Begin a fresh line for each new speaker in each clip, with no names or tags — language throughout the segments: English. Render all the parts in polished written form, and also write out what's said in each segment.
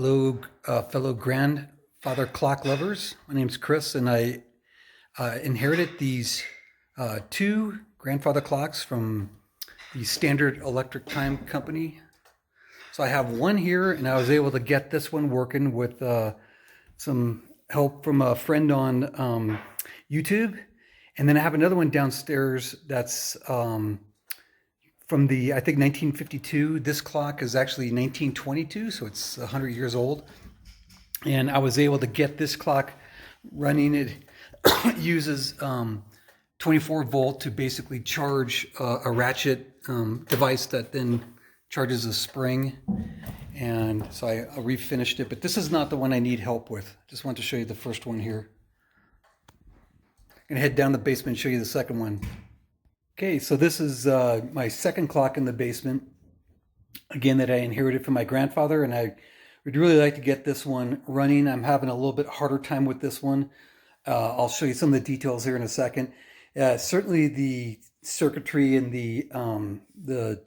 Hello, fellow grandfather clock lovers. My name's Chris, and I inherited these two grandfather clocks from the Standard Electric Time Company. So I have one here, and I was able to get this one working with some help from a friend on YouTube. And then I have another one downstairs that's from the, I think, 1952. This clock is actually 1922, so it's 100 years old. And I was able to get this clock running. It uses 24 volt to basically charge a ratchet device that then charges a spring. And so I refinished it, but this is not the one I need help with. Just want to show you the first one here. I'm gonna head down the basement and show you the second one. Okay, so this is my second clock in the basement, again, that I inherited from my grandfather, and I would really like to get this one running. I'm having a little bit harder time with this one. I'll show you some of the details here in a second. Certainly the circuitry and the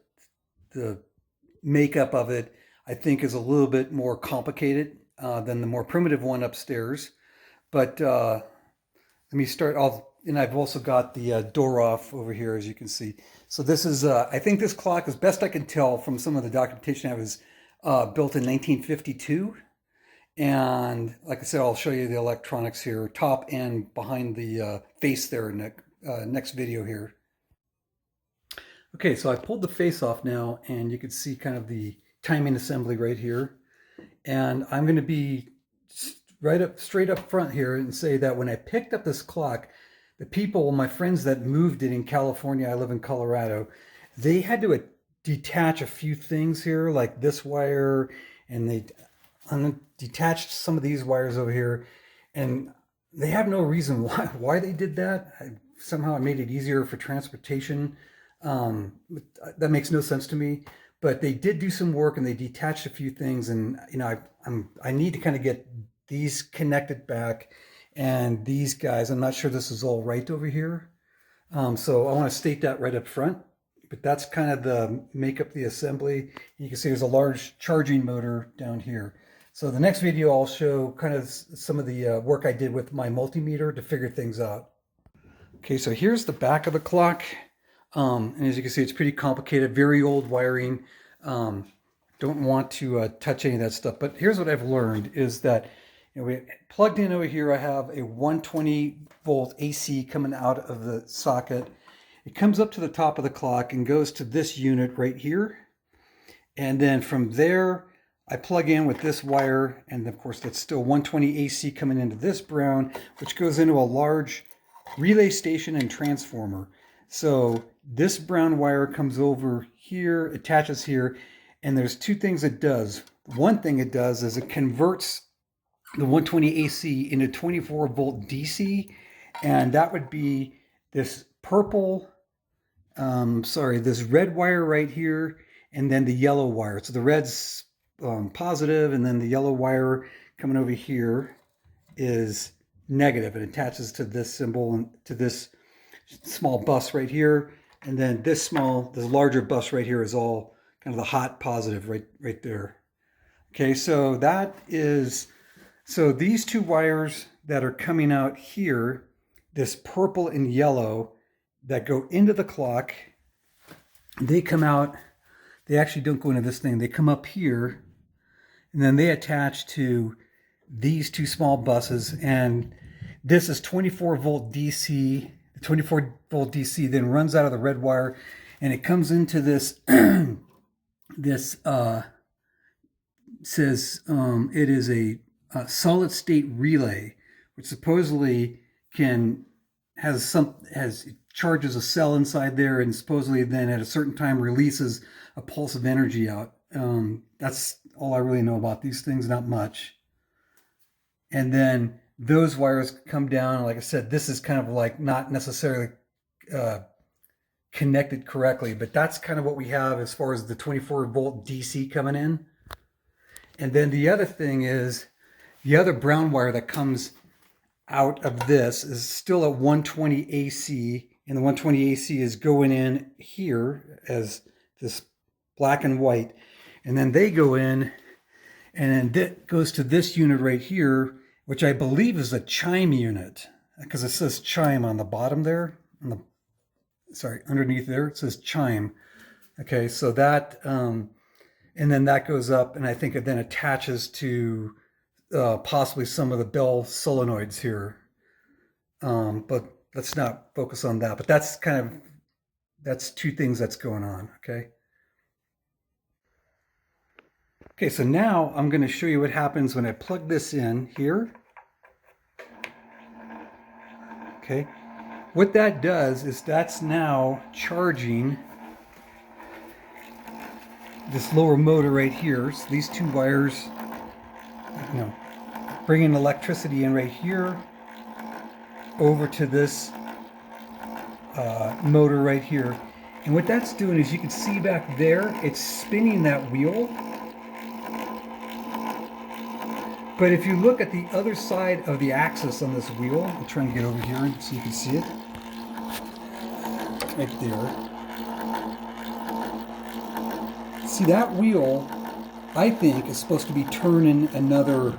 makeup of it, I think, is a little bit more complicated than the more primitive one upstairs. But let me start off. And I've also got the door off over here, as you can see. So this is, I think this clock, as best I can tell from some of the documentation, I was built in 1952. And like I said, I'll show you the electronics here, top and behind the face there in the next video here. Okay, so I pulled the face off now, and you can see kind of the timing assembly right here. And I'm going to be straight up front here and say that when I picked up this clock, the people, my friends that moved it in California, I live in Colorado, they had to detach a few things here, like this wire, and they detached some of these wires over here, and they have no reason why they did that. Somehow it made it easier for transportation. That makes no sense to me, but they did do some work, and they detached a few things, and I need to kind of get these connected back. And these guys, I'm not sure this is all right over here. So I want to state that right up front, but that's kind of the makeup, the assembly. You can see there's a large charging motor down here. So the next video, I'll show kind of some of the work I did with my multimeter to figure things out. Okay, so here's the back of the clock. And as you can see, it's pretty complicated, very old wiring. Don't want to touch any of that stuff, but here's what I've learned is that we plugged in over here, I have a 120 volt AC coming out of the socket. It comes up to the top of the clock and goes to this unit right here. And then from there, I plug in with this wire, and of course that's still 120 AC coming into this brown, which goes into a large relay station and transformer. So this brown wire comes over here, attaches here, and there's two things it does. One thing it does is it converts the 120 AC into 24 volt DC, and that would be this purple, this red wire right here, and then the yellow wire. So the red's positive, and then the yellow wire coming over here is negative. It attaches to this symbol and to this small bus right here, and then this larger bus right here is all kind of the hot positive right there. Okay, so so these two wires that are coming out here, this purple and yellow that go into the clock, they come out, they actually don't go into this thing, they come up here, and then they attach to these two small buses, and this is 24 volt DC. The 24 volt DC then runs out of the red wire, and it comes into this, says it is a solid state relay, which supposedly charges a cell inside there, and supposedly then at a certain time releases a pulse of energy out. That's all I really know about these things, not much. And then those wires come down. Like I said, this is kind of like not necessarily connected correctly, but that's kind of what we have as far as the 24 volt DC coming in. And then the other thing is, the other brown wire that comes out of this is still at 120 AC, and the 120 AC is going in here as this black and white. And then they go in And then that goes to this unit right here, which I believe is a chime unit, because it says chime on the bottom there. Underneath there, it says chime. Okay, so that, and then that goes up, and I think it then attaches to possibly some of the bell solenoids here. But let's not focus on that. But that's two things that's going on, okay? Okay, so now I'm going to show you what happens when I plug this in here. Okay, what that does is that's now charging this lower motor right here. So these two wires, bringing electricity in right here over to this motor right here. And what that's doing is, you can see back there, it's spinning that wheel. But if you look at the other side of the axis on this wheel, I'm trying to get over here so you can see it. Right there. See, that wheel, I think, is supposed to be turning another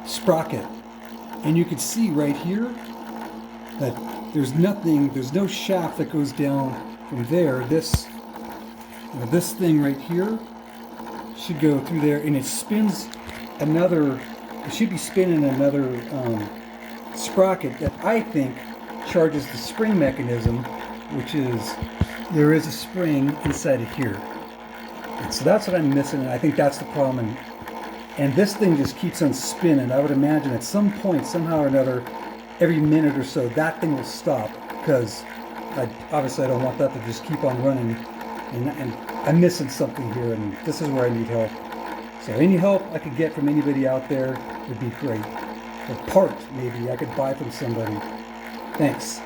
sprocket. And you can see right here that there's no shaft that goes down from there. This thing right here should go through there, and it spins another, it should be spinning another sprocket that I think charges the spring mechanism, which is, there is a spring inside of here. And so that's what I'm missing, and I think that's the problem. And this thing just keeps on spinning. I would imagine at some point, somehow or another, every minute or so, that thing will stop, because obviously I don't want that to just keep on running. And I'm missing something here, and this is where I need help. So any help I could get from anybody out there would be great. A part, maybe, I could buy from somebody. Thanks.